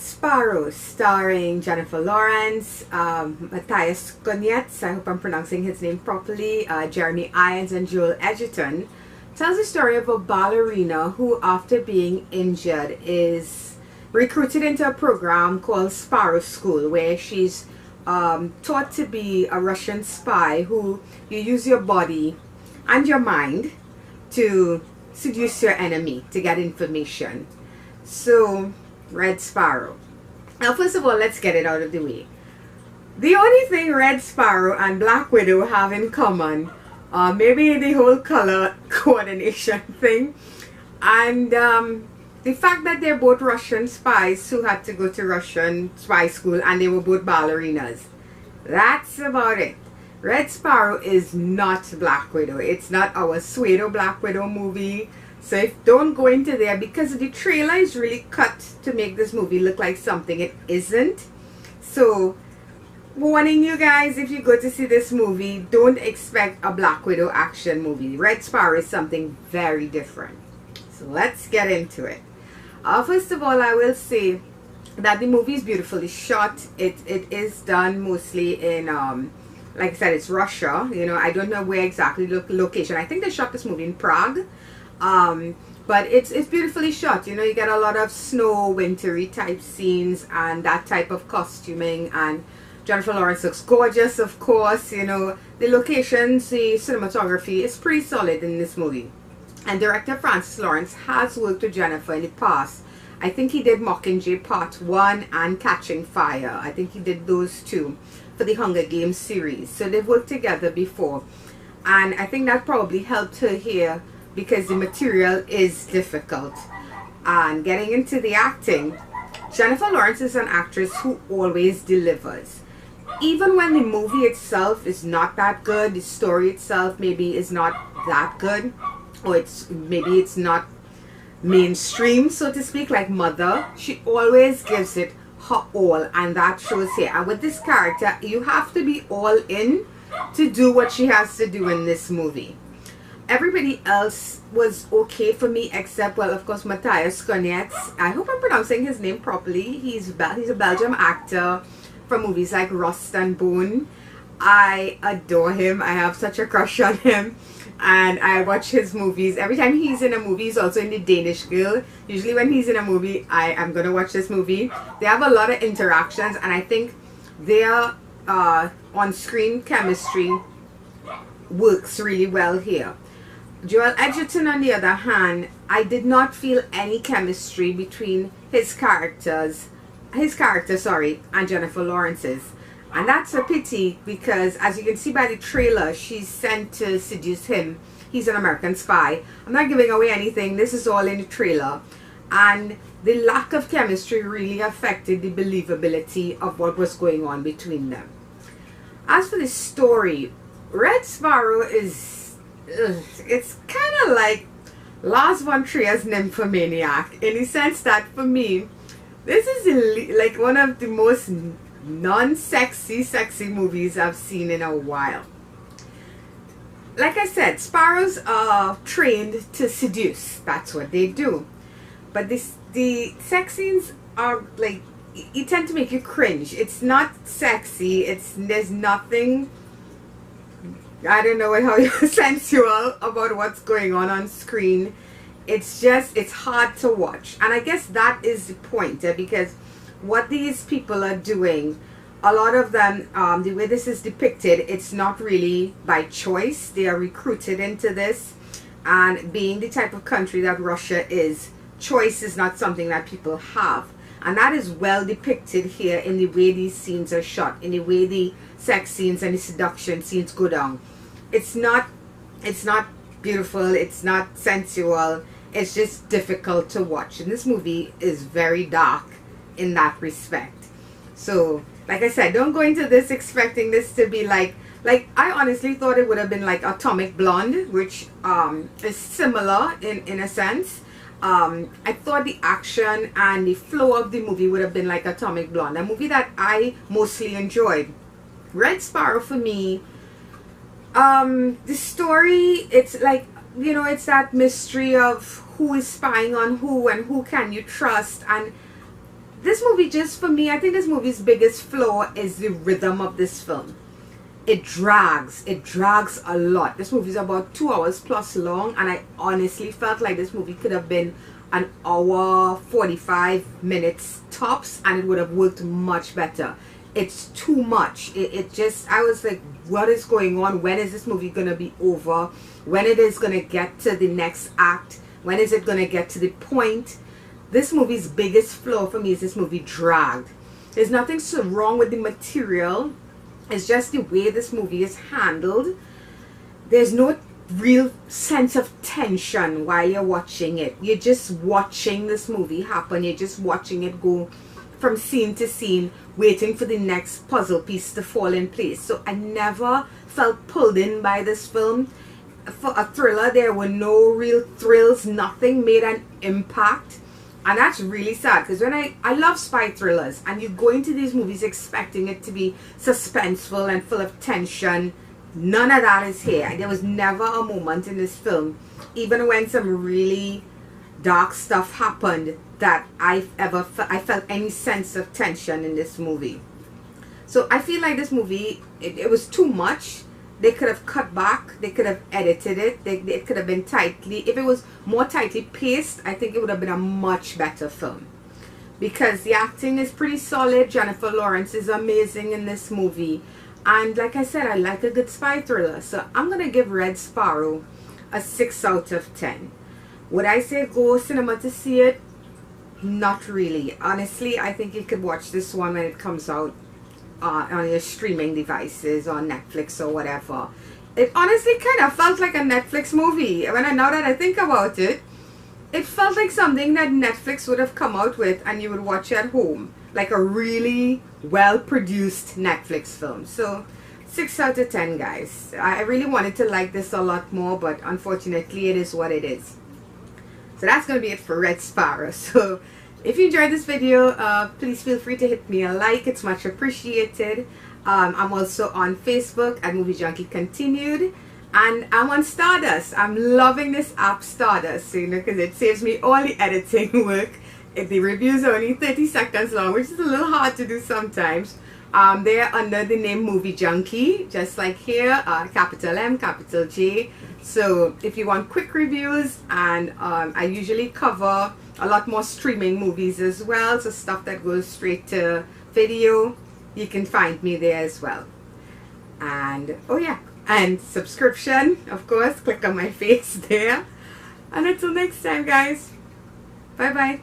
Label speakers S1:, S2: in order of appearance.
S1: Red Sparrow, starring Jennifer Lawrence, Matthias Skonietz, I hope I'm pronouncing his name properly, Jeremy Irons and Joel Edgerton, tells the story of a ballerina who, after being injured, is recruited into a program called Sparrow School, where she's taught to be a Russian spy who you use your body and your mind to seduce your enemy to get information. So, Red Sparrow. Now, first of all, let's get it out of the way. The only thing Red Sparrow and Black Widow have in common, maybe the whole color coordination thing, and the fact that they're both Russian spies who had to go to Russian spy school, and they were both ballerinas. That's about it. Red Sparrow is not Black Widow. It's not our pseudo Black Widow movie. So don't go into there, because the trailer is really cut to make this movie look like something it isn't. So, warning you guys, if you go to see this movie, don't expect a Black Widow action movie. Red Sparrow is something very different. So let's get into it. First of all, I will say that the movie is beautifully shot. It is done mostly in, like I said, it's Russia. You know, I don't know where exactly location. I think they shot this movie in Prague. But it's beautifully shot. You know, you get a lot of snow, wintry type scenes and that type of costuming, and Jennifer Lawrence looks gorgeous, of course. You know, the locations, the cinematography is pretty solid in this movie. And director Francis Lawrence has worked with Jennifer in the past. I think he did Mockingjay Part 1 and Catching Fire. I think he did those two for the Hunger Games series. So they've worked together before, and I think that probably helped her here, because the material is difficult. And getting into the acting, Jennifer Lawrence is an actress who always delivers. Even when the movie itself is not that good, the story itself maybe is not that good, or maybe it's not mainstream, so to speak, like Mother, she always gives it her all, and that shows here. And with this character, you have to be all in to do what she has to do in this movie. Everybody else was okay for me, except, well, of course, Matthias Skonietz. I hope I'm pronouncing his name properly. He's a Belgian actor from movies like Rust and Bone. I adore him. I have such a crush on him, and I watch his movies. Every time he's in a movie, he's also in The Danish Girl. Usually when he's in a movie, I am going to watch this movie. They have a lot of interactions, and I think their on-screen chemistry works really well here. Joel Edgerton, on the other hand, I did not feel any chemistry between his character, and Jennifer Lawrence's. And that's a pity, because as you can see by the trailer, she's sent to seduce him. He's an American spy. I'm not giving away anything. This is all in the trailer. And the lack of chemistry really affected the believability of what was going on between them. As for the story, Red Sparrow is... it's kind of like Lars von Trier's Nymphomaniac, in the sense that, for me, this is like one of the most sexy movies I've seen in a while. Like I said, sparrows are trained to seduce. That's what they do. But the sex scenes are like, you tend to make you cringe. It's not sexy. There's nothing, I don't know how sensual about what's going on screen. It's just, it's hard to watch. And I guess that is the point, because what these people are doing, a lot of them, the way this is depicted, it's not really by choice. They are recruited into this, and being the type of country that Russia is, choice is not something that people have. And that is well depicted here in the way these scenes are shot, in the way the sex scenes and the seduction scenes go down. It's not beautiful, it's not sensual, it's just difficult to watch. And this movie is very dark in that respect. So, like I said, don't go into this expecting this to be like I honestly thought it would have been like Atomic Blonde, which is similar in a sense. I thought the action and the flow of the movie would have been like Atomic Blonde, a movie that I mostly enjoyed. Red Sparrow, for me, the story, it's like, you know, it's that mystery of who is spying on who and who can you trust, and this movie, just for me, I think this movie's biggest flaw is the rhythm of this film. It drags a lot. This movie is about 2 hours plus long, and I honestly felt like this movie could have been an hour 45 minutes tops, and it would have worked much better. It's too much. It just, I was like, what is going on? When is this movie gonna be over? When it is gonna get to the next act? When is it gonna get to the point? This movie's biggest flaw for me is this movie dragged. There's nothing so wrong with the material. It's just the way this movie is handled. There's no real sense of tension while you're watching it. You're just watching this movie happen. You're just watching it go from scene to scene, waiting for the next puzzle piece to fall in place. So I never felt pulled in by this film. For a thriller, there were no real thrills. Nothing made an impact. And that's really sad, because when I love spy thrillers, and you go into these movies expecting it to be suspenseful and full of tension. None of that is here. There was never a moment in this film, even when some really dark stuff happened, that I felt any sense of tension in this movie. So I feel like this movie, it was too much. They could have cut back. They could have edited it. It could have been tightly, if it was more tightly paced, I think it would have been a much better film. Because the acting is pretty solid. Jennifer Lawrence is amazing in this movie. And like I said, I like a good spy thriller. So I'm going to give Red Sparrow a 6 out of 10. Would I say go cinema to see it? Not really. Honestly, I think you could watch this one when it comes out on your streaming devices, on Netflix or whatever. It honestly kind of felt like a Netflix movie. Now that I think about it, it felt like something that Netflix would have come out with and you would watch at home. Like a really well-produced Netflix film. So 6 out of 10, guys. I really wanted to like this a lot more, but unfortunately it is what it is. So that's going to be it for Red Sparrow. So if you enjoyed this video, please feel free to hit me a like. It's much appreciated. I'm also on Facebook at MovieJunkie Continued. And I'm on Stardust. I'm loving this app, Stardust, because it saves me all the editing work. The reviews are only 30 seconds long, which is a little hard to do sometimes. They're under the name MovieJunkie, just like here, capital M, capital J. So if you want quick reviews, and I usually cover a lot more streaming movies as well, so stuff that goes straight to video, you can find me there as well. And oh yeah, and subscription, of course, click on my face there. And until next time, guys, bye bye.